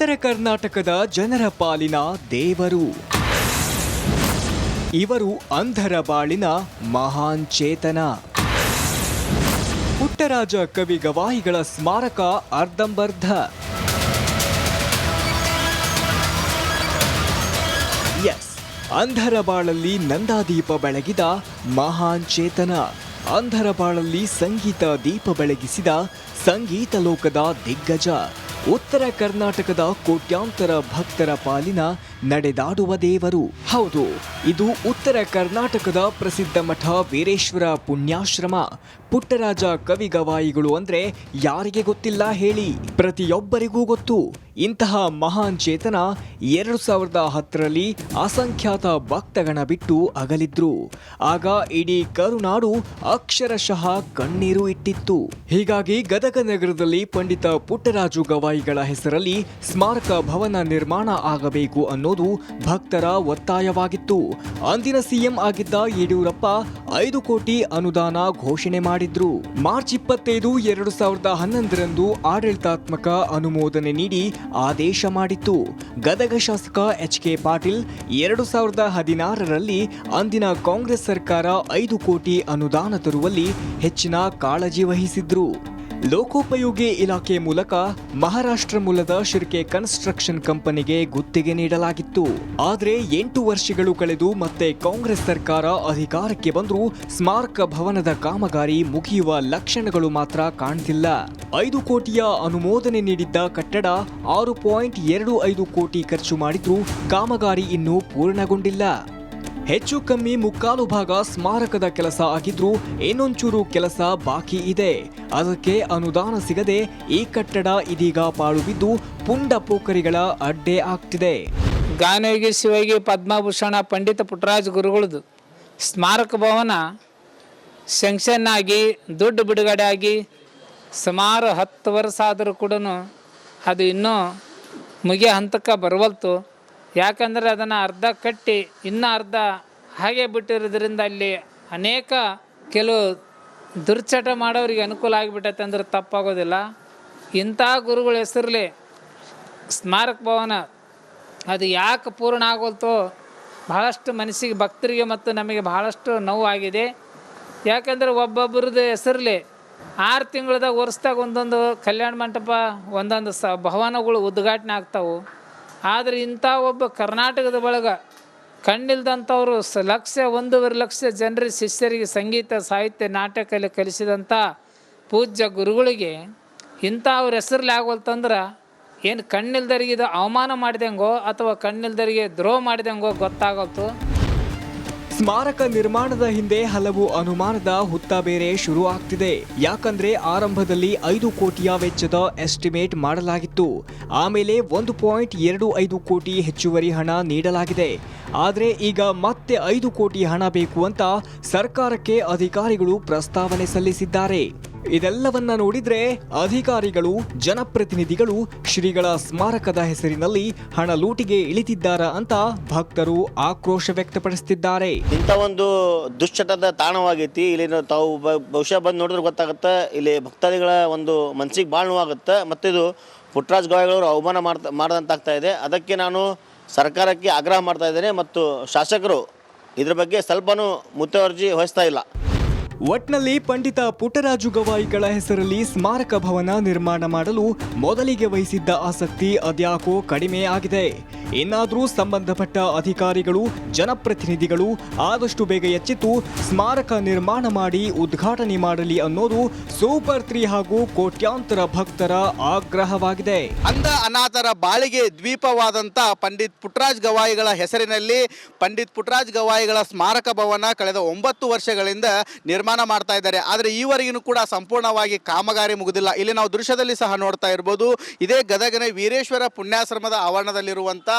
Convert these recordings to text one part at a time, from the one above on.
ಉತ್ತರ ಕರ್ನಾಟಕದ ಜನರ ಪಾಲಿನ ದೇವರು. ಇವರು ಅಂಧರ ಬಾಳಿನ ಮಹಾನ್ ಚೇತನ. ಪುಟ್ಟರಾಜ ಕವಿ ಗವಾಯಿಗಳ ಸ್ಮಾರಕ ಅರ್ಧಂಬರ್ಧ. ಎಸ್, ಅಂಧರ ಬಾಳಲ್ಲಿ ನಂದಾದೀಪ ಬೆಳಗಿದ ಮಹಾನ್ ಚೇತನ. ಅಂಧರ ಬಾಳಲ್ಲಿ ಸಂಗೀತ ದೀಪ ಬೆಳಗಿಸಿದ ಸಂಗೀತ ಲೋಕದ ದಿಗ್ಗಜ. ಉತ್ತರ ಕರ್ನಾಟಕದ ಕೋಟ್ಯಾಂತರ ಭಕ್ತರ ಪಾಲಿನ ನಡೆದಾಡುವ ದೇವರು. ಹೌದು, ಇದು ಉತ್ತರ ಕರ್ನಾಟಕದ ಪ್ರಸಿದ್ಧ ಮಠ ವೀರೇಶ್ವರ ಪುಣ್ಯಾಶ್ರಮ. ಪುಟ್ಟರಾಜ ಕವಿ ಗವಾಯಿಗಳು ಅಂದ್ರೆ ಯಾರಿಗೆ ಗೊತ್ತಿಲ್ಲ ಹೇಳಿ? ಪ್ರತಿಯೊಬ್ಬರಿಗೂ ಗೊತ್ತು. ಇಂತಹ ಮಹಾನ್ ಚೇತನ 2010ರಲ್ಲಿ ಅಸಂಖ್ಯಾತ ಭಕ್ತಗಣ ಬಿಟ್ಟು ಅಗಲಿದ್ರು. ಆಗ ಇಡೀ ಕರುನಾಡು ಅಕ್ಷರಶಃ ಕಣ್ಣೀರು ಇಟ್ಟಿತ್ತು. ಹೀಗಾಗಿ ಗದಗ ನಗರದಲ್ಲಿ ಪಂಡಿತ ಪುಟ್ಟರಾಜು ಗವಾಯಿಗಳ ಹೆಸರಲ್ಲಿ ಸ್ಮಾರಕ ಭವನ ನಿರ್ಮಾಣ ಆಗಬೇಕು ಅನ್ನೋದು ಭಕ್ತರ ಒತ್ತಾಯವಾಗಿತ್ತು. ಅಂದಿನ ಸಿಎಂ ಆಗಿದ್ದ ಯಡಿಯೂರಪ್ಪ 5 ಕೋಟಿ ಅನುದಾನ ಘೋಷಣೆ ಮಾಡಿದ್ರು. ಮಾರ್ಚ್ 25, 2011ರಂದು ಆಡಳಿತಾತ್ಮಕ ಅನುಮೋದನೆ ನೀಡಿ ಆದೇಶ ಮಾಡಿತ್ತು. ಗದಗ ಶಾಸಕ ಎಚ್.ಕೆ. ಪಾಟೀಲ್ 2016ರಲ್ಲಿ ಅಂದಿನ ಕಾಂಗ್ರೆಸ್ ಸರ್ಕಾರ 5 ಕೋಟಿ ಅನುದಾನ ತರುವಲ್ಲಿ ಹೆಚ್ಚಿನ ಕಾಳಜಿ ವಹಿಸಿದ್ರು. ಲೋಕೋಪಯೋಗಿ ಇಲಾಖೆ ಮೂಲಕ ಮಹಾರಾಷ್ಟ್ರ ಮೂಲದ ಶಿರ್ಕೆ ಕನ್ಸ್ಟ್ರಕ್ಷನ್ ಕಂಪನಿಗೆ ಗುತ್ತಿಗೆ ನೀಡಲಾಗಿತ್ತು. ಆದರೆ 8 ವರ್ಷಗಳು ಕಳೆದು ಮತ್ತೆ ಕಾಂಗ್ರೆಸ್ ಸರ್ಕಾರ ಅಧಿಕಾರಕ್ಕೆ ಬಂದರೂ ಸ್ಮಾರಕ ಭವನದ ಕಾಮಗಾರಿ ಮುಗಿಯುವ ಲಕ್ಷಣಗಳು ಮಾತ್ರ ಕಾಣ್ತಿಲ್ಲ. 5 ಕೋಟಿಯ ಅನುಮೋದನೆ ನೀಡಿದ್ದ ಕಟ್ಟಡ 6.25 ಕೋಟಿ ಖರ್ಚು ಮಾಡಿದ್ರೂ ಕಾಮಗಾರಿ ಇನ್ನೂ ಪೂರ್ಣಗೊಂಡಿಲ್ಲ. ಹೆಚ್ಚು ಕಮ್ಮಿ ಮುಕ್ಕಾಲು ಭಾಗ ಸ್ಮಾರಕದ ಕೆಲಸ ಆಗಿದ್ರೂ ಇನ್ನೊಂಚೂರು ಕೆಲಸ ಬಾಕಿ ಇದೆ. ಅದಕ್ಕೆ ಅನುದಾನ ಸಿಗದೆ ಈ ಕಟ್ಟಡ ಇದೀಗ ಪಾಳು ಬಿದ್ದು ಪುಂಡ ಪೋಖರಿಗಳ ಅಡ್ಡೆ ಆಗ್ತಿದೆ. ಗಾನಯೋಗಿ ಶಿವಯೋಗಿ ಪದ್ಮಭೂಷಣ ಪಂಡಿತ ಪುಟ್ಟರಾಜ ಗುರುಗಳದು ಸ್ಮಾರಕ ಭವನ ಸ್ಯಾಂಕ್ಷನ್ ಆಗಿ ದುಡ್ಡು ಬಿಡುಗಡೆ ಆಗಿ ಸುಮಾರು 10 ವರ್ಷ ಆದರೂ ಕೂಡ ಅದು ಇನ್ನೂ ಮುಗಿಯ ಹಂತಕ್ಕೆ ಬರವಲ್ತು. ಯಾಕಂದರೆ ಅದನ್ನು ಅರ್ಧ ಕಟ್ಟಿ ಇನ್ನೂ ಅರ್ಧ ಹಾಗೆ ಬಿಟ್ಟಿರೋದ್ರಿಂದ ಅಲ್ಲಿ ಅನೇಕ ಕೆಲವು ದುರ್ಚಟ ಮಾಡೋರಿಗೆ ಅನುಕೂಲ ಆಗಿಬಿಟ್ಟೈತೆ ಅಂದ್ರೆ ತಪ್ಪಾಗೋದಿಲ್ಲ. ಇಂಥ ಗುರುಗಳ ಹೆಸರಲ್ಲಿ ಸ್ಮಾರಕ ಭವನ ಅದು ಯಾಕೆ ಪೂರ್ಣ ಆಗೋಲ್ತೋ ಬಹಳಷ್ಟು ಮನಸ್ಸಿಗೆ ಭಕ್ತರಿಗೆ ಮತ್ತು ನಮಗೆ ಬಹಳಷ್ಟು ನೋವಾಗಿದೆ. ಯಾಕಂದರೆ ಒಬ್ಬೊಬ್ಬರದ್ದು ಹೆಸರಲ್ಲಿ 6 ತಿಂಗಳದಾಗ ವರ್ಷದಾಗ ಒಂದೊಂದು ಕಲ್ಯಾಣ ಮಂಟಪ ಒಂದೊಂದು ಭವನಗಳು ಉದ್ಘಾಟನೆ ಆಗ್ತಾವೆ. ಆದರೆ ಇಂಥ ಒಬ್ಬ ಕರ್ನಾಟಕದ ಒಳಗೆ ಕಣ್ಣಿಲ್ದಂಥವರು 1.5 ಲಕ್ಷ ಜನರ ಶಿಷ್ಯರಿಗೆ ಸಂಗೀತ ಸಾಹಿತ್ಯ ನಾಟ್ಯಕಲೆ ಕಲಿಸಿದಂಥ ಪೂಜ್ಯ ಗುರುಗಳಿಗೆ ಇಂಥ ಅವ್ರ ಹೆಸರಲ್ಲಿ ಆಗೋಲ್ತಂದ್ರೆ ಏನು ಕಣ್ಣಿಲ್ದರಿಗೆ ಇದು ಅವಮಾನ ಮಾಡಿದಂಗೋ ಅಥವಾ ಕಣ್ಣಿಲ್ದರಿಗೆ ದ್ರೋಹ ಮಾಡಿದಂಗೋ ಗೊತ್ತಾಗೋಲ್ತು. ಸ್ಮಾರಕ ನಿರ್ಮಾಣದ ಹಿಂದೆ ಹಲವು ಅನುಮಾನದ ಹುತ್ತ ಬೇರೆ ಶುರು ಆಗ್ತಿದೆ. ಯಾಕಂದ್ರೆ ಆರಂಭದಲ್ಲಿ 5 ಕೋಟಿಯ ವೆಚ್ಚದ ಎಸ್ಟಿಮೇಟ್ ಮಾಡಲಾಗಿತ್ತು. ಆಮೇಲೆ 1.25 ಕೋಟಿ ಹೆಚ್ಚುವರಿ ಹಣ ನೀಡಲಾಗಿದೆ. ಆದರೆ ಈಗ ಮತ್ತೆ 5 ಕೋಟಿ ಹಣ ಬೇಕು ಅಂತ ಸರ್ಕಾರಕ್ಕೆ ಅಧಿಕಾರಿಗಳು ಪ್ರಸ್ತಾವನೆ ಸಲ್ಲಿಸಿದ್ದಾರೆ. ಇದೆಲ್ಲವನ್ನ ನೋಡಿದ್ರೆ ಅಧಿಕಾರಿಗಳು ಜನಪ್ರತಿನಿಧಿಗಳು ಶ್ರೀಗಳ ಸ್ಮಾರಕದ ಹೆಸರಿನಲ್ಲಿ ಹಣ ಲೂಟಿಗೆ ಇಳಿತಿದ್ದಾರಾ ಅಂತ ಭಕ್ತರು ಆಕ್ರೋಶ ವ್ಯಕ್ತಪಡಿಸುತ್ತಿದ್ದಾರೆ. ಇಂಥ ಒಂದು ದುಶ್ಚಟದ ತಾಣವಾಗೈತಿ. ಇಲ್ಲಿ ತಾವು ಬಹುಶಃ ಬಂದು ನೋಡಿದ್ರೆ ಗೊತ್ತಾಗುತ್ತೆ. ಇಲ್ಲಿ ಭಕ್ತಾದಿಗಳ ಒಂದು ಮನಸ್ಸಿಗೆ ಭಾಳ ನೋವಾಗುತ್ತೆ. ಮತ್ತು ಇದು ಪುಟ್ಟರಾಜ ಗವಾಯಿಗಳವರು ಅವಮಾನ ಮಾಡಿದಂತಾಗ್ತಾ ಇದೆ. ಅದಕ್ಕೆ ನಾನು ಸರ್ಕಾರಕ್ಕೆ ಆಗ್ರಹ ಮಾಡ್ತಾ ಇದ್ದೇನೆ ಮತ್ತು ಶಾಸಕರು ಇದ್ರ ಬಗ್ಗೆ ಸ್ವಲ್ಪನೂ ಮುತುವರ್ಜಿ ವಹಿಸ್ತಾ ಇಲ್ಲ. ಒಟ್ನಲ್ಲಿ ಪಂಡಿತ ಪುಟ್ಟರಾಜು ಗವಾಯಿಗಳ ಹೆಸರಲ್ಲಿ ಸ್ಮಾರಕ ಭವನ ನಿರ್ಮಾಣ ಮಾಡಲು ಮೊದಲಿಗೆ ವಹಿಸಿದ್ದ ಆಸಕ್ತಿ ಅದ್ಯಾಕೋ ಕಡಿಮೆ ಆಗಿದೆ. ಇನ್ನಾದರೂ ಸಂಬಂಧಪಟ್ಟ ಅಧಿಕಾರಿಗಳು ಜನಪ್ರತಿನಿಧಿಗಳು ಆದಷ್ಟು ಬೇಗ ಎಚ್ಚೆತ್ತು ಸ್ಮಾರಕ ನಿರ್ಮಾಣ ಮಾಡಿ ಉದ್ಘಾಟನೆ ಮಾಡಲಿ ಅನ್ನೋದು ಸೂಪರ್ 3 ಹಾಗೂ ಕೋಟ್ಯಾಂತರ ಭಕ್ತರ ಆಗ್ರಹವಾಗಿದೆ. ಅಂಧ ಅನಾಥರ ಬಾಳಿಗೆ ದ್ವೀಪವಾದಂಥ ಪಂಡಿತ್ ಪುಟ್ಟರಾಜ ಗವಾಯಿಗಳ ಹೆಸರಿನಲ್ಲಿ ಪಂಡಿತ್ ಪುಟ್ಟರಾಜ ಗವಾಯಿಗಳ ಸ್ಮಾರಕ ಭವನ ಕಳೆದ 9 ವರ್ಷಗಳಿಂದ ನಿರ್ಮಾಣ ಮಾಡ್ತಾ ಇದ್ದಾರೆ. ಆದರೆ ಈವರೆಗೂ ಕೂಡ ಸಂಪೂರ್ಣವಾಗಿ ಕಾಮಗಾರಿ ಮುಗಿದಿಲ್ಲ. ಇಲ್ಲಿ ನಾವು ದೃಶ್ಯದಲ್ಲಿ ಸಹ ನೋಡ್ತಾ ಇರ್ಬೋದು. ಇದೇ ಗದಗನ ವೀರೇಶ್ವರ ಪುಣ್ಯಾಶ್ರಮದ ಆವರಣದಲ್ಲಿರುವಂಥ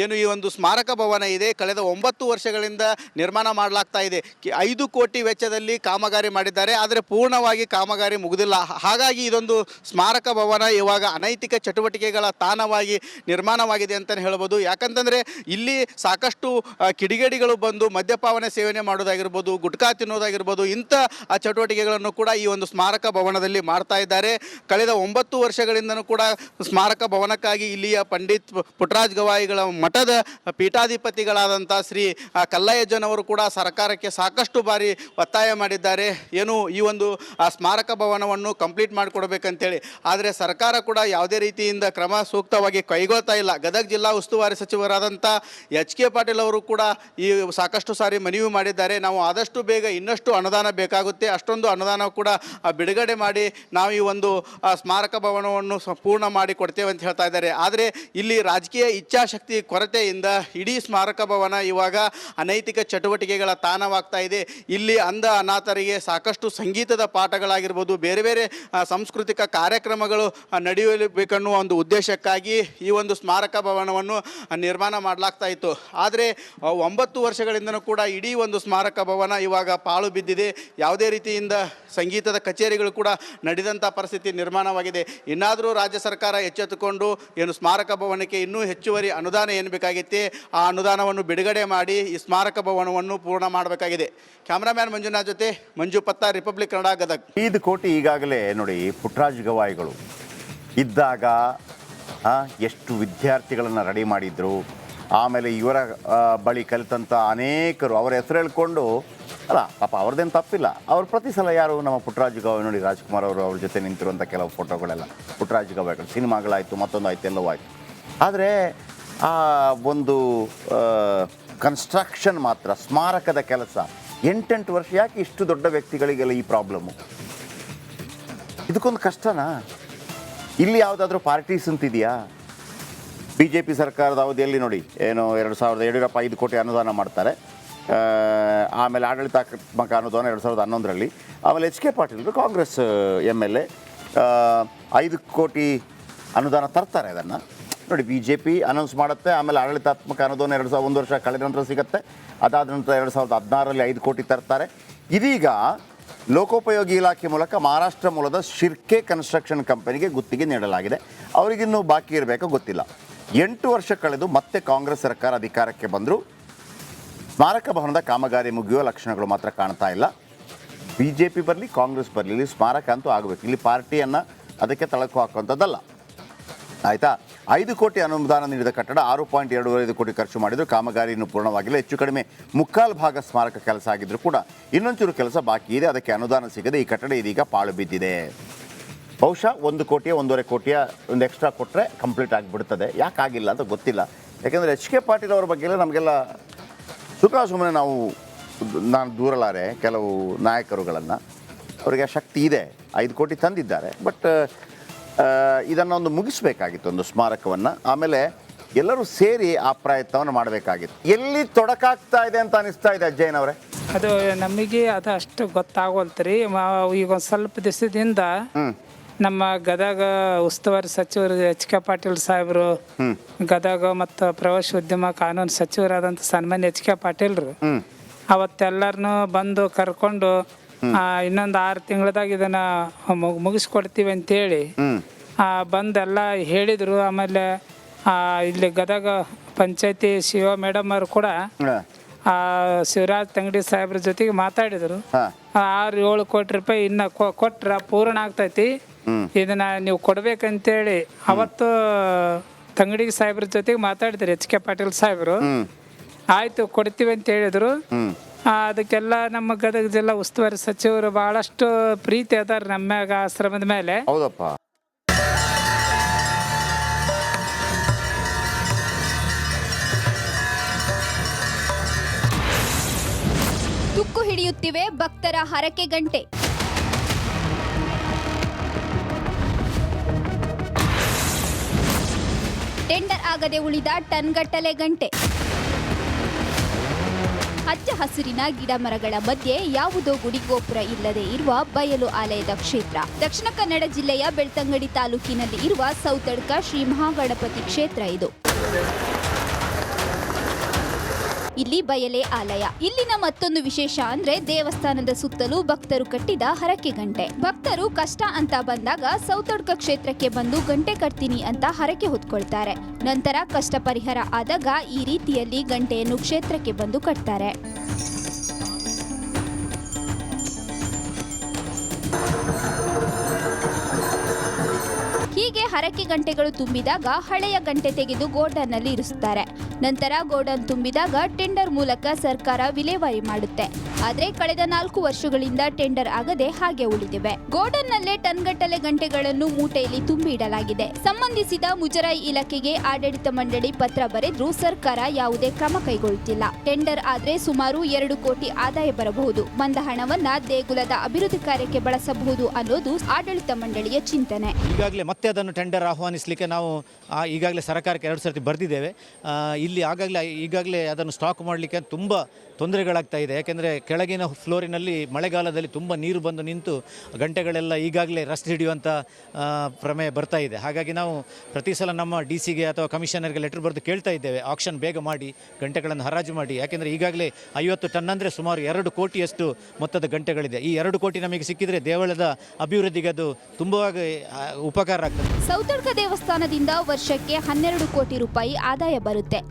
ಏನು ಈ ಒಂದು ಸ್ಮಾರಕ ಭವನ ಇದೆ ಕಳೆದ 9 ವರ್ಷಗಳಿಂದ ನಿರ್ಮಾಣ ಮಾಡಲಾಗ್ತಾ ಇದೆ. 5 ಕೋಟಿ ವೆಚ್ಚದಲ್ಲಿ ಕಾಮಗಾರಿ ಮಾಡಿದ್ದಾರೆ, ಆದರೆ ಪೂರ್ಣವಾಗಿ ಕಾಮಗಾರಿ ಮುಗಿದಿಲ್ಲ. ಹಾಗಾಗಿ ಇದೊಂದು ಸ್ಮಾರಕ ಭವನ ಇವಾಗ ಅನೈತಿಕ ಚಟುವಟಿಕೆಗಳ ತಾಣವಾಗಿ ನಿರ್ಮಾಣವಾಗಿದೆ ಅಂತಲೇ ಹೇಳ್ಬೋದು. ಯಾಕಂತಂದರೆ ಇಲ್ಲಿ ಸಾಕಷ್ಟು ಕಿಡಿಗೇಡಿಗಳು ಬಂದು ಮದ್ಯಪಾನ ಸೇವನೆ ಮಾಡೋದಾಗಿರ್ಬೋದು, ಗುಟ್ಕಾ ತಿನ್ನೋದಾಗಿರ್ಬೋದು, ಇಂಥ ಚಟುವಟಿಕೆಗಳನ್ನು ಕೂಡ ಈ ಒಂದು ಸ್ಮಾರಕ ಭವನದಲ್ಲಿ ಮಾಡ್ತಾ ಇದ್ದಾರೆ. ಕಳೆದ 9 ವರ್ಷಗಳಿಂದನೂ ಕೂಡ ಸ್ಮಾರಕ ಭವನಕ್ಕಾಗಿ ಇಲ್ಲಿಯ ಪಂಡಿತ್ ಪುಟ್ಟರಾಜ ಗವಾಯಿಗಳ ಮಠದ ಪೀಠಾಧಿಪತಿಗಳಾದಂಥ ಶ್ರೀ ಕಲ್ಲಯ್ಯಜ್ಜನವರು ಕೂಡ ಸರ್ಕಾರಕ್ಕೆ ಸಾಕಷ್ಟು ಬಾರಿ ಒತ್ತಾಯ ಮಾಡಿದ್ದಾರೆ, ಏನು ಈ ಒಂದು ಸ್ಮಾರಕ ಭವನವನ್ನು ಕಂಪ್ಲೀಟ್ ಮಾಡಿಕೊಡ್ಬೇಕಂತೇಳಿ. ಆದರೆ ಸರ್ಕಾರ ಕೂಡ ಯಾವುದೇ ರೀತಿಯಿಂದ ಕ್ರಮ ಸೂಕ್ತವಾಗಿ ಕೈಗೊಳ್ತಾ ಇಲ್ಲ. ಗದಗ ಜಿಲ್ಲಾ ಉಸ್ತುವಾರಿ ಸಚಿವರಾದಂಥ ಎಚ್.ಕೆ. ಪಾಟೀಲ್ ಅವರು ಕೂಡ ಈ ಸಾಕಷ್ಟು ಸಾರಿ ಮನವಿ ಮಾಡಿದ್ದಾರೆ. ನಾವು ಆದಷ್ಟು ಬೇಗ ಇನ್ನಷ್ಟು ಅನುದಾನ ಬೇಕಾಗುತ್ತೆ, ಅಷ್ಟೊಂದು ಅನುದಾನ ಕೂಡ ಬಿಡುಗಡೆ ಮಾಡಿ ನಾವು ಈ ಒಂದು ಸ್ಮಾರಕ ಭವನವನ್ನು ಪೂರ್ಣ ಮಾಡಿ ಕೊಡ್ತೇವೆ ಅಂತ ಹೇಳ್ತಾ ಇದ್ದಾರೆ. ಆದರೆ ಇಲ್ಲಿ ರಾಜಕೀಯ ಇಚ್ಛಾಶಕ್ತಿ ಕೊರತೆಯಿಂದ ಇಡೀ ಸ್ಮಾರಕ ಭವನ ಇವಾಗ ಅನೈತಿಕ ಚಟುವಟಿಕೆಗಳ ತಾಣವಾಗ್ತಾ ಇದೆ. ಇಲ್ಲಿ ಅಂಧ ಅನಾಥರಿಗೆ ಸಾಕಷ್ಟು ಸಂಗೀತದ ಪಾಠಗಳಾಗಿರ್ಬೋದು, ಬೇರೆ ಬೇರೆ ಸಾಂಸ್ಕೃತಿಕ ಕಾರ್ಯಕ್ರಮಗಳು ನಡೆಯಬೇಕನ್ನುವ ಒಂದು ಉದ್ದೇಶಕ್ಕಾಗಿ ಈ ಒಂದು ಸ್ಮಾರಕ ಭವನವನ್ನು ನಿರ್ಮಾಣ ಮಾಡಲಾಗ್ತಾ ಇತ್ತು. ಆದರೆ 9 ವರ್ಷಗಳಿಂದನೂ ಕೂಡ ಇಡೀ ಒಂದು ಸ್ಮಾರಕ ಭವನ ಇವಾಗ ಪಾಳು ಬಿದ್ದಿದೆ. ಯಾವುದೇ ರೀತಿಯಿಂದ ಸಂಗೀತದ ಕಚೇರಿಗಳು ಕೂಡ ನಡೆದಂಥ ಪರಿಸ್ಥಿತಿ ನಿರ್ಮಾಣವಾಗಿದೆ. ಇನ್ನಾದರೂ ರಾಜ್ಯ ಸರ್ಕಾರ ಎಚ್ಚೆತ್ತುಕೊಂಡು ಏನು ಸ್ಮಾರಕ ಭವನಕ್ಕೆ ಇನ್ನೂ ಹೆಚ್ಚುವರಿ ಅನುದಾನ ಏನು ಬೇಕಾಗಿತ್ತೆ ಆ ಅನುದಾನವನ್ನು ಬಿಡುಗಡೆ ಮಾಡಿ ಈ ಸ್ಮಾರಕ ಭವನವನ್ನು ಪೂರ್ಣ ಮಾಡಬೇಕಾಗಿದೆ. ಕ್ಯಾಮ್ರಾಮ್ಯಾನ್ ಮಂಜುನಾಥ್ ಜೊತೆ ಮಂಜು ಪತ್ತ, ರಿಪಬ್ಲಿಕ್ ಕನ್ನಡ, ಗದಗ. 5 ಕೋಟಿ ಈಗಾಗಲೇ ನೋಡಿ ಪುಟ್ಟರಾಜ ಗವಾಯಿಗಳು ಇದ್ದಾಗ ಎಷ್ಟು ವಿದ್ಯಾರ್ಥಿಗಳನ್ನು ರೆಡಿ ಮಾಡಿದ್ರು. ಆಮೇಲೆ ಇವರ ಬಳಿ ಕಲಿತಂಥ ಅನೇಕರು ಅವರ ಹೆಸರು ಹೇಳ್ಕೊಂಡು, ಅಲ್ಲ ಪಾಪ ಅವ್ರದ್ದೇನು ತಪ್ಪಿಲ್ಲ, ಅವ್ರು ಪ್ರತಿ ಸಲ ಯಾರು ನಮ್ಮ ಪುಟ್ಟರಾಜ ಗವಾಯಿ ನೋಡಿ ರಾಜ್ಕುಮಾರ್ ಅವರು ಅವ್ರ ಜೊತೆ ನಿಂತಿರುವಂಥ ಕೆಲವು ಫೋಟೋಗಳೆಲ್ಲ ಪುಟ್ಟರಾಜ ಗವಾಯಿಗಳು, ಸಿನಿಮಾಗಳಾಯಿತು, ಮತ್ತೊಂದು ಆಯಿತು, ಎಲ್ಲವೂ ಆಯಿತು. ಆದರೆ ಆ ಒಂದು ಕನ್ಸ್ಟ್ರಕ್ಷನ್ ಮಾತ್ರ, ಸ್ಮಾರಕದ ಕೆಲಸ 8 ವರ್ಷ. ಯಾಕೆ ಇಷ್ಟು ದೊಡ್ಡ ವ್ಯಕ್ತಿಗಳಿಗೆಲ್ಲ ಈ ಪ್ರಾಬ್ಲಮ್ಮು? ಇದಕ್ಕೊಂದು ಕಷ್ಟನಾ? ಇಲ್ಲಿ ಯಾವುದಾದ್ರೂ ಪಾರ್ಟೀಸ್ ಅಂತಿದೆಯಾ? BJP ಸರ್ಕಾರದ ಅವಧಿಯಲ್ಲಿ ನೋಡಿ ಏನು 2000 5 ಕೋಟಿ ಅನುದಾನ ಮಾಡ್ತಾರೆ. ಆಮೇಲೆ ಆಡಳಿತಾತ್ಮಕ ಅನುದಾನ 2011ರಲ್ಲಿ. ಆಮೇಲೆ ಎಚ್.ಕೆ. ಪಾಟೀಲ್ ಕಾಂಗ್ರೆಸ್ MLA 5 ಕೋಟಿ ಅನುದಾನ ತರ್ತಾರೆ. ಅದನ್ನು ನೋಡಿ BJP ಅನೌನ್ಸ್ ಮಾಡುತ್ತೆ. ಆಮೇಲೆ ಆಡಳಿತಾತ್ಮಕ ಅನುದಾನ 1 ವರ್ಷ ಕಳೆದ ನಂತರ ಸಿಗುತ್ತೆ. ಅದಾದ ನಂತರ 2016ರಲ್ಲಿ 5 ಕೋಟಿ ತರ್ತಾರೆ. ಇದೀಗ ಲೋಕೋಪಯೋಗಿ ಇಲಾಖೆ ಮೂಲಕ ಮಹಾರಾಷ್ಟ್ರ ಮೂಲದ ಶಿರ್ಕೆ ಕನ್ಸ್ಟ್ರಕ್ಷನ್ ಕಂಪನಿಗೆ ಗುತ್ತಿಗೆ ನೀಡಲಾಗಿದೆ. ಅವರಿಗಿನ್ನೂ ಬಾಕಿ ಇರಬೇಕೋ ಗೊತ್ತಿಲ್ಲ. 8 ವರ್ಷ ಕಳೆದು ಮತ್ತೆ ಕಾಂಗ್ರೆಸ್ ಸರ್ಕಾರ ಅಧಿಕಾರಕ್ಕೆ ಬಂದರೂ ಸ್ಮಾರಕ ಭವನದ ಕಾಮಗಾರಿ ಮುಗಿಯುವ ಲಕ್ಷಣಗಳು ಮಾತ್ರ ಕಾಣ್ತಾ ಇಲ್ಲ. BJP ಬರಲಿ, ಕಾಂಗ್ರೆಸ್ ಬರಲಿ, ಇಲ್ಲಿ ಸ್ಮಾರಕ ಅಂತೂ ಆಗಬೇಕು. ಇಲ್ಲಿ ಪಾರ್ಟಿಯನ್ನು ಅದಕ್ಕೆ ತಳಕು ಹಾಕುವಂಥದ್ದಲ್ಲ, ಆಯಿತಾ? 5 ಕೋಟಿ ಅನುದಾನ ನೀಡಿದ ಕಟ್ಟಡ 6.25 ಕೋಟಿ ಖರ್ಚು ಮಾಡಿದ್ರು. ಕಾಮಗಾರಿ ಇನ್ನೂ ಪೂರ್ಣವಾಗಿಲ್ಲ. ಹೆಚ್ಚು ಕಡಿಮೆ 3/4 ಭಾಗ ಸ್ಮಾರಕ ಕೆಲಸ ಆಗಿದ್ರು ಕೂಡ ಇನ್ನೊಂಚೂರು ಕೆಲಸ ಬಾಕಿ ಇದೆ. ಅದಕ್ಕೆ ಅನುದಾನ ಸಿಗದೆ ಈ ಕಟ್ಟಡ ಇದೀಗ ಪಾಳು ಬಿದ್ದಿದೆ. ಬಹುಶಃ 1 ಕೋಟಿಯ 1.5 ಕೋಟಿಯ ಒಂದು ಎಕ್ಸ್ಟ್ರಾ ಕೊಟ್ಟರೆ ಕಂಪ್ಲೀಟ್ ಆಗಿಬಿಡ್ತದೆ. ಯಾಕಾಗಿಲ್ಲ ಅಂತ ಗೊತ್ತಿಲ್ಲ. ಯಾಕೆಂದರೆ ಎಚ್.ಕೆ. ಪಾಟೀಲ್ ಅವರ ಬಗ್ಗೆ ನಮಗೆಲ್ಲ ಸುಮ್ಮನೆ ನಾನು ದೂರಲಾರೆ ಕೆಲವು ನಾಯಕರುಗಳನ್ನು. ಅವರಿಗೆ ಶಕ್ತಿ ಇದೆ, 5 ಕೋಟಿ ತಂದಿದ್ದಾರೆ. ಬಟ್ ಇದನ್ನೊಂದು ಮುಗಿಸ್ಬೇಕಾಗಿತ್ತು, ಒಂದು ಸ್ಮಾರಕವನ್ನು. ಆಮೇಲೆ ಎಲ್ಲರೂ ಸೇರಿ ಆ ಪ್ರಯತ್ನವನ್ನು ಮಾಡಬೇಕಾಗಿತ್ತು. ಎಲ್ಲಿ ತೊಡಕಾಗ್ತಾ ಇದೆ ಅಂತ ಅನಿಸ್ತಾ ಇದೆ ಅಜ್ಜಯ್ಯನವರೇ? ಅದು ನಮಗೆ ಅದು ಅಷ್ಟು ಗೊತ್ತಾಗೋಲ್ತ್ರಿ. ಈಗ ಒಂದು ಸ್ವಲ್ಪ ದಿವಸದಿಂದ ನಮ್ಮ ಗದಗ ಉಸ್ತುವಾರಿ ಸಚಿವರು ಎಚ್.ಕೆ. ಪಾಟೀಲ್ ಸಾಹೇಬರು, ಗದಗ ಮತ್ತು ಪ್ರವಾಸೋದ್ಯಮ ಕಾನೂನು ಸಚಿವರಾದಂಥ ಸನ್ಮಾನ್ಯ ಎಚ್.ಕೆ. ಪಾಟೀಲ್ರು ಅವತ್ತೆಲ್ಲರನ್ನು ಬಂದು ಕರ್ಕೊಂಡು ಇನ್ನೊಂದು 6 ತಿಂಗಳದಾಗ ಇದನ್ನು ಮುಗಿಸ್ಕೊಡ್ತೀವಿ ಅಂತೇಳಿ ಬಂದೆಲ್ಲ ಹೇಳಿದರು. ಆಮೇಲೆ ಇಲ್ಲಿ ಗದಗ ಪಂಚಾಯತಿ ಶಿವ ಮೇಡಮ್ ಅವರು ಕೂಡ ಶಿವರಾಜ್ ತಂಗಡಿ ಸಾಹೇಬ್ರ ಜೊತೆಗೆ ಮಾತಾಡಿದರು. 6-7 ಕೋಟಿ ರೂಪಾಯಿ ಇನ್ನು ಕೊಟ್ರ ಪೂರ್ಣ ಆಗ್ತೈತಿ, ಇದನ್ನ ನೀವು ಕೊಡ್ಬೇಕಂತೇಳಿ ಅವತ್ತು ತಂಗಡಿ ಸಾಹೇಬ್ರ ಜೊತೆಗೆ ಮಾತಾಡಿದ್ರು ಎಚ್.ಕೆ. ಪಾಟೀಲ್ ಸಾಹೇಬರು. ಆಯ್ತು ಕೊಡ್ತೀವಿ ಅಂತ ಹೇಳಿದ್ರು. ಅದಕ್ಕೆಲ್ಲ ನಮ್ಮ ಗದಗ ಜಿಲ್ಲಾ ಉಸ್ತುವಾರಿ ಸಚಿವರು ಬಹಳಷ್ಟು ಪ್ರೀತಿ ಅದಾರ ನಮ್ಮ ಮ್ಯಾಗ, ಆಶ್ರಮದ ಮೇಲೆ. ಹೌದಪ್ಪ. ತುಕ್ಕು ಹಿಡಿಯುತ್ತಿವೆ ಭಕ್ತರ ಹರಕೆ ಗಂಟೆ. ಟೆಂಡರ್ ಆಗದೆ ಉಳಿದ ಟನ್ಗಟ್ಟಲೆ ಗಂಟೆ. ಹಚ್ಚ ಹಸಿರಿನ ಗಿಡ ಮರಗಳ ಮಧ್ಯೆ ಯಾವುದೋ ಗುಡಿಗೋಪುರ ಇಲ್ಲದೆ ಇರುವ ಬಯಲು ಆಲಯದ ಕ್ಷೇತ್ರ. ದಕ್ಷಿಣ ಕನ್ನಡ ಜಿಲ್ಲೆಯ ಬೆಳ್ತಂಗಡಿ ತಾಲೂಕಿನಲ್ಲಿ ಇರುವ ಸೌತಡ್ಕ ಶ್ರೀ ಮಹಾಗಣಪತಿ ಕ್ಷೇತ್ರ ಇದು. ಇಲ್ಲಿ ಬಯಲೆ ಆಲಯ. ಇಲ್ಲಿನ ಮತ್ತೊಂದು ವಿಶೇಷ ಅಂದ್ರೆ ದೇವಸ್ಥಾನದ ಸುತ್ತಲೂ ಭಕ್ತರು ಕಟ್ಟಿದ ಹರಕೆ ಗಂಟೆ. ಭಕ್ತರು ಕಷ್ಟ ಅಂತ ಬಂದಾಗ ಸೌತಡ್ಕ ಕ್ಷೇತ್ರಕ್ಕೆ ಬಂದು ಗಂಟೆ ಕಟ್ತೀನಿ ಅಂತ ಹರಕೆ ಹೊತ್ಕೊಳ್ತಾರೆ. ನಂತರ ಕಷ್ಟ ಪರಿಹಾರ ಆದಾಗ ಈ ರೀತಿಯಲ್ಲಿ ಗಂಟೆಯನ್ನು ಕ್ಷೇತ್ರಕ್ಕೆ ಬಂದು ಕಟ್ತಾರೆ. ಹೀಗೆ ಹರಕೆ ಗಂಟೆಗಳು ತುಂಬಿದಾಗ ಹಳೆಯ ಗಂಟೆ ತೆಗೆದು ಗೋಡನ್ನಲ್ಲಿ ಇರಿಸುತ್ತಾರೆ. ನಂತರ ಗೋಡನ್ ತುಂಬಿದಾಗ ಟೆಂಡರ್ ಮೂಲಕ ಸರ್ಕಾರ ವಿಲೇವಾರಿ ಮಾಡುತ್ತೆ. ಆದ್ರೆ ಕಳೆದ 4 ವರ್ಷಗಳಿಂದ ಟೆಂಡರ್ ಆಗದೆ ಹಾಗೆ ಉಳಿದಿವೆ. ಗೋಡನ್ನಲ್ಲೇ ಟನ್ಗಟ್ಟಲೆ ಗಂಟೆಗಳನ್ನು ಮೂಟೆಯಲ್ಲಿ ತುಂಬಿ ಇಡಲಾಗಿದೆ. ಸಂಬಂಧಿಸಿದ ಮುಜರಾಯಿ ಇಲಾಖೆಗೆ ಆಡಳಿತ ಮಂಡಳಿ ಪತ್ರ ಬರೆದ್ರೂ ಸರ್ಕಾರ ಯಾವುದೇ ಕ್ರಮ ಕೈಗೊಳ್ಳುತ್ತಿಲ್ಲ. ಟೆಂಡರ್ ಆದ್ರೆ ಸುಮಾರು 2 ಕೋಟಿ ಆದಾಯ ಬರಬಹುದು. ಬಂದ ಹಣವನ್ನ ದೇಗುಲದ ಅಭಿವೃದ್ಧಿ ಕಾರ್ಯಕ್ಕೆ ಬಳಸಬಹುದು ಅನ್ನೋದು ಆಡಳಿತ ಮಂಡಳಿಯ ಚಿಂತನೆ. ಈಗಾಗಲೇ ಮತ್ತೆ ಅದನ್ನು ಟೆಂಡರ್ ಆಹ್ವಾನಿಸಲಿಕ್ಕೆ ನಾವು ಈಗಾಗಲೇ ಸರ್ಕಾರಕ್ಕೆ 2 ಸರ್ತಿ ಬರೆದಿದ್ದೇವೆ. ಇಲ್ಲಿ ಈಗಾಗಲೇ ಅದನ್ನು ಸ್ಟಾಕ್ ಮಾಡಲಿಕ್ಕೆ ತುಂಬ ತೊಂದರೆಗಳಾಗ್ತಾ ಇದೆ. ಯಾಕೆಂದರೆ ಕೆಳಗಿನ ಫ್ಲೋರಿನಲ್ಲಿ ಮಳೆಗಾಲದಲ್ಲಿ ತುಂಬ ನೀರು ಬಂದು ನಿಂತು ಗಂಟೆಗಳೆಲ್ಲ ಈಗಾಗಲೇ ರಸ್ಟ್ ಹಿಡಿಯುವಂಥ ಪ್ರಮೇಯ ಬರ್ತಾ ಇದೆ. ಹಾಗಾಗಿ ನಾವು ಪ್ರತಿ ಸಲ ನಮ್ಮ DC ಗೆ ಅಥವಾ ಕಮಿಷನರ್ಗೆ ಲೆಟರ್ ಬರೆದು ಕೇಳ್ತಾ ಇದ್ದೇವೆ, ಆಕ್ಷನ್ ಬೇಗ ಮಾಡಿ, ಗಂಟೆಗಳನ್ನು ಹರಾಜು ಮಾಡಿ. ಯಾಕೆಂದರೆ ಈಗಾಗಲೇ 50 ಟನ್ ಅಂದರೆ ಸುಮಾರು 2 ಕೋಟಿಯಷ್ಟು ಮೊತ್ತದ ಗಂಟೆಗಳಿದೆ. ಈ 2 ಕೋಟಿ ನಮಗೆ ಸಿಕ್ಕಿದರೆ ದೇವಳದ ಅಭಿವೃದ್ಧಿಗೆ ಅದು ತುಂಬ ಉಪಕಾರ ಆಗ್ತದೆ. ಸೌತಡ್ಕ ದೇವಸ್ಥಾನದಿಂದ ವರ್ಷಕ್ಕೆ 12 ಕೋಟಿ ರೂಪಾಯಿ ಆದಾಯ ಬರುತ್ತೆ.